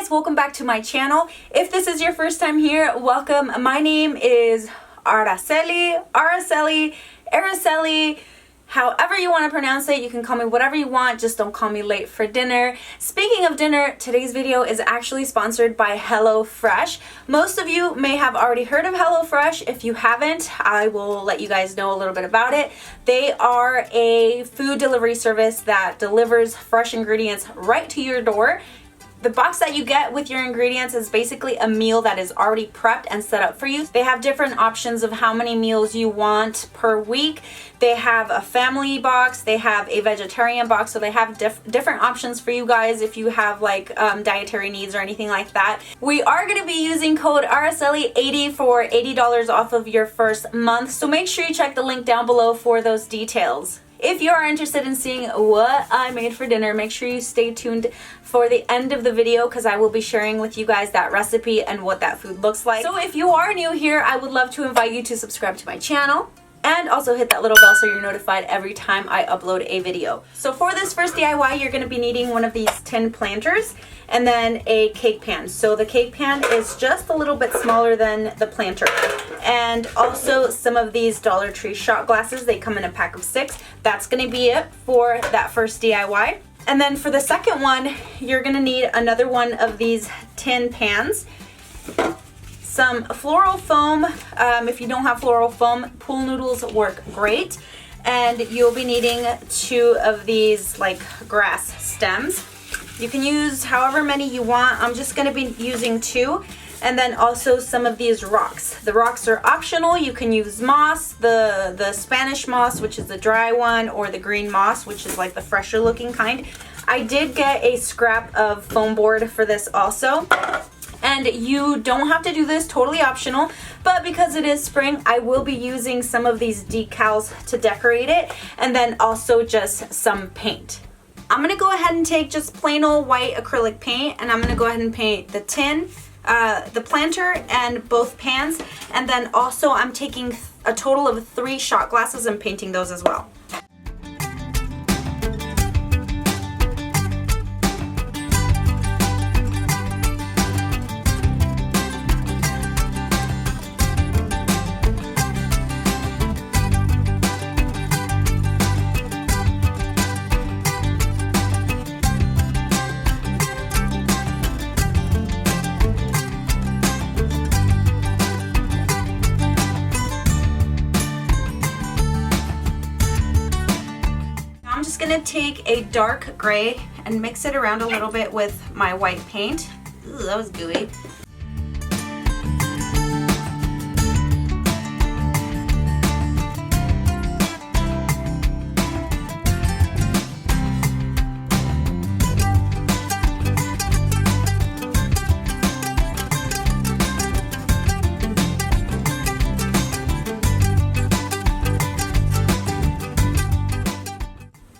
guys, welcome back to my channel. If this is your first time here, welcome. My name is Araceli, Araceli, however you want to pronounce it. You can call me whatever you want, just don't call me late for dinner. Speaking of dinner, today's video is actually sponsored by Hellofresh. Most of you may have already heard of Hellofresh. If you haven't, I will let you guys know a little bit about it. They are a food delivery service that delivers fresh ingredients right to your door. The box that you get with your ingredients is basically a meal that is already prepped and set up for you. They have different options of how many meals you want per week. They have a family box, they have a vegetarian box, so they have different options for you guys if you have like dietary needs or anything like that. We are going to be using code Araceli80 for $80 off of your first month, so make sure you check the link down below for those details. If you are interested in seeing what I made for dinner, make sure you stay tuned for the end of the video because I will be sharing with you guys that recipe and what that food looks like. So if you are new here, I would love to invite you to subscribe to my channel and also hit that little bell so you're notified every time I upload a video. So for this first DIY, you're going to be needing one of these tin planters and then a cake pan. So the cake pan is just a little bit smaller than the planter. And also some of these Dollar Tree shot glasses. They come in a pack of 6. That's going to be it for that first DIY. And then for the second one, you're going to need another one of these tin pans. Some floral foam. If you don't have floral foam, pool noodles work great. And you'll be needing 2 of these like grass stems. You can use however many you want. I'm just going to be using 2. And then also some of these rocks. The rocks are optional. You can use moss, the Spanish moss, which is the dry one, or the green moss, which is like the fresher looking kind. I did get a scrap of foam board for this also. And you don't have to do this, totally optional, but because it is spring, I will be using some of these decals to decorate it, and then also just some paint. I'm gonna go ahead and take just plain old white acrylic paint, and I'm gonna go ahead and paint the tin, the planter, and both pans, and then also I'm taking a total of 3 shot glasses and painting those as well. I'm just gonna take a dark gray and mix it around a little bit with my white paint. Ooh, that was gooey.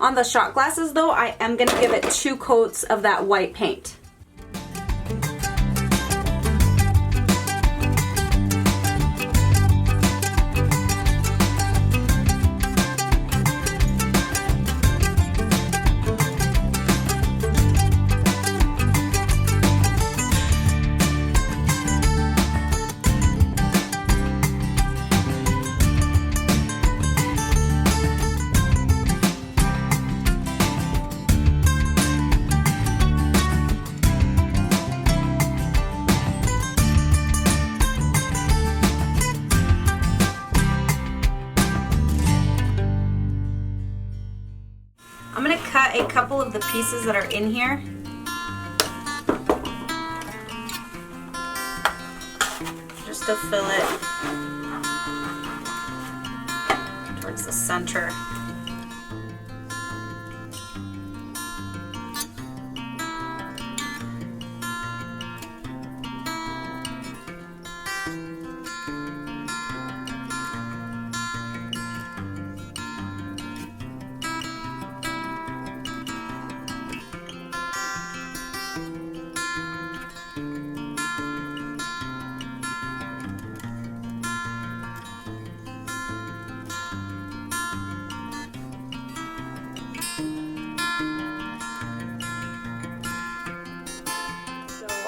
On the shot glasses though, I am going to give it 2 coats of that white paint. I'm going to cut a couple of the pieces that are in here. Just to fill it towards the center.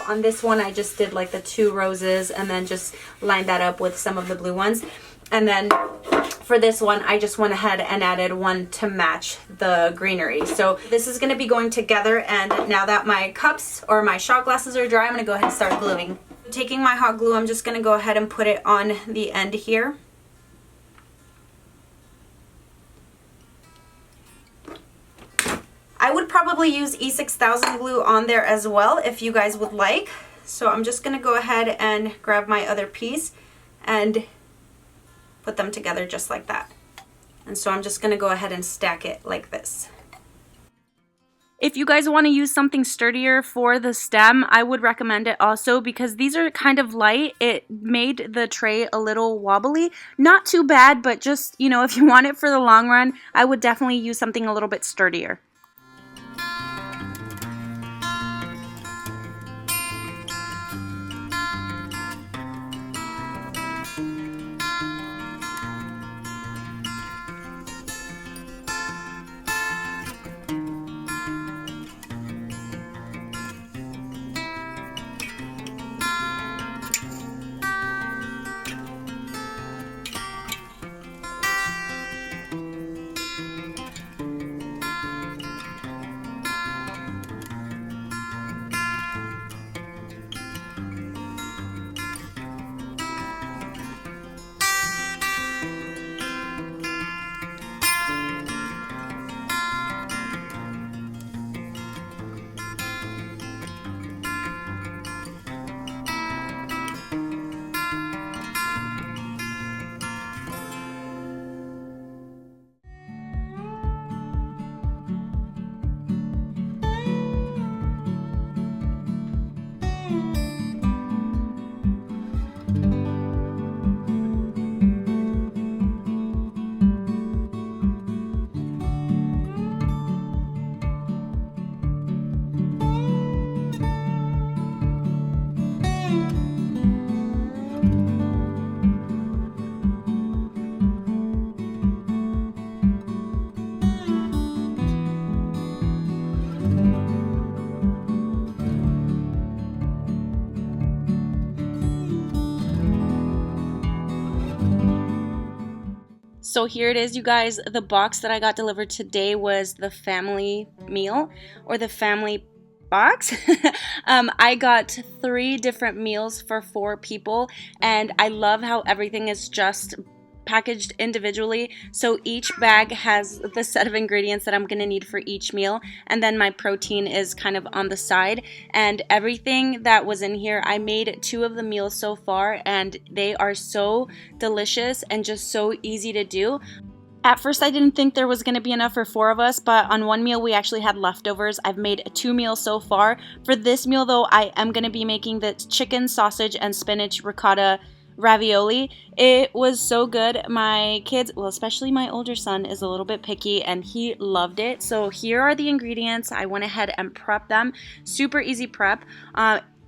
On this one, I just did like the 2 roses and then just lined that up with some of the blue ones. And then for this one, I just went ahead and added one to match the greenery. So this is gonna be going together, and now that my cups or my shot glasses are dry, I'm gonna go ahead and start gluing. Taking my hot glue, I'm just gonna go ahead and put it on the end here. I would probably use E6000 glue on there as well if you guys would like. So I'm just gonna go ahead and grab my other piece and put them together just like that. And so I'm just gonna go ahead and stack it like this. If you guys want to use something sturdier for the stem, I would recommend it also, because these are kind of light. It made the tray a little wobbly. Not too bad, but just, you know, if you want it for the long run, I would definitely use something a little bit sturdier. So here it is, you guys. The box that I got delivered today was the family meal, or the family box. I got 3 different meals for 4 people, and I love how everything is just packaged individually. So each bag has the set of ingredients that I'm gonna need for each meal, and then my protein is kind of on the side. And everything that was in here, I made 2 of the meals so far, and they are so delicious and just so easy to do. At first I didn't think there was going to be enough for 4 of us, but on one meal we actually had leftovers. I've made 2 meals so far. For this meal though, I am going to be making the chicken, sausage, and spinach ricotta ravioli. It was so good. My kids, well, especially my older son, is a little bit picky and he loved it. So here are the ingredients. I went ahead and prepped them. Super easy prep.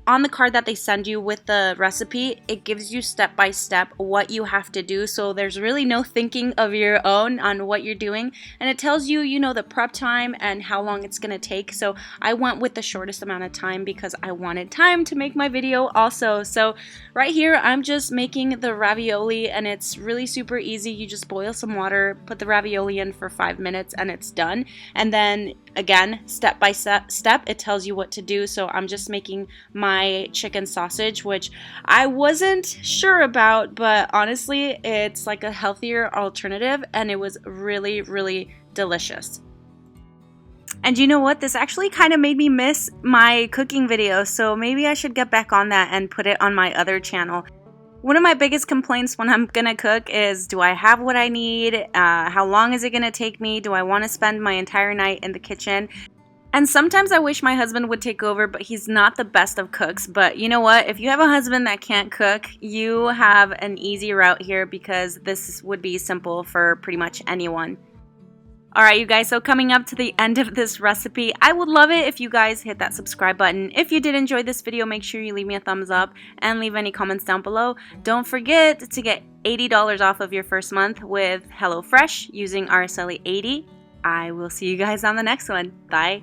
On the card that they send you with the recipe, it gives you step by step what you have to do. So there's really no thinking of your own on what you're doing. And it tells you, you know, the prep time and how long it's going to take. So I went with the shortest amount of time because I wanted time to make my video also. So right here, I'm just making the ravioli and it's really super easy. You just boil some water, put the ravioli in for 5 minutes and it's done. And then again, step by step, it tells you what to do. So I'm just making my chicken sausage, which I wasn't sure about, but honestly, it's like a healthier alternative and it was really, really delicious. And you know what? This actually kind of made me miss my cooking video, so maybe I should get back on that and put it on my other channel. One of my biggest complaints when I'm gonna cook is, do I have what I need? How long is it gonna take me? Do I wanna spend my entire night in the kitchen? And sometimes I wish my husband would take over, but he's not the best of cooks. But you know what? If you have a husband that can't cook, you have an easy route here because this would be simple for pretty much anyone. Alright you guys, so coming up to the end of this recipe, I would love it if you guys hit that subscribe button. If you did enjoy this video, make sure you leave me a thumbs up and leave any comments down below. Don't forget to get $80 off of your first month with Hellofresh using Araceli80. I will see you guys on the next one. Bye!